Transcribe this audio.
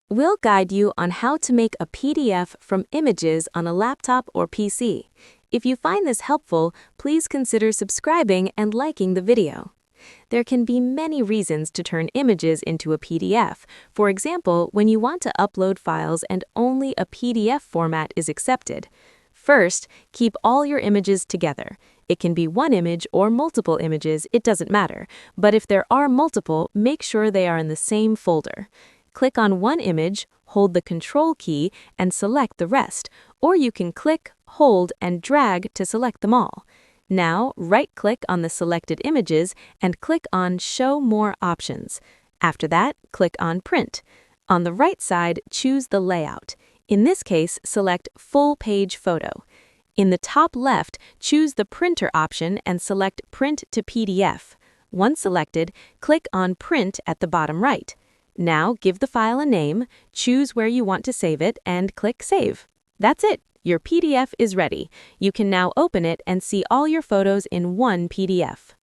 We'll guide you on how to make a PDF from images on a laptop or PC. If you find this helpful, please consider subscribing and liking the video. There can be many reasons to turn images into a PDF. For example, when you want to upload files and only a PDF format is accepted. First, keep all your images together. It can be one image or multiple images, it doesn't matter. But if there are multiple, make sure they are in the same folder. Click on one image, hold the Control key, and select the rest, or you can click, hold, and drag to select them all. Now, right-click on the selected images and click on Show More Options. After that, click on Print. On the right side, choose the layout. In this case, select Full Page Photo. In the top left, choose the Printer option and select Print to PDF. Once selected, click on Print at the bottom right. Now, give the file a name, choose where you want to save it, and click Save. That's it. Your PDF is ready. You can now open it and see all your photos in one PDF.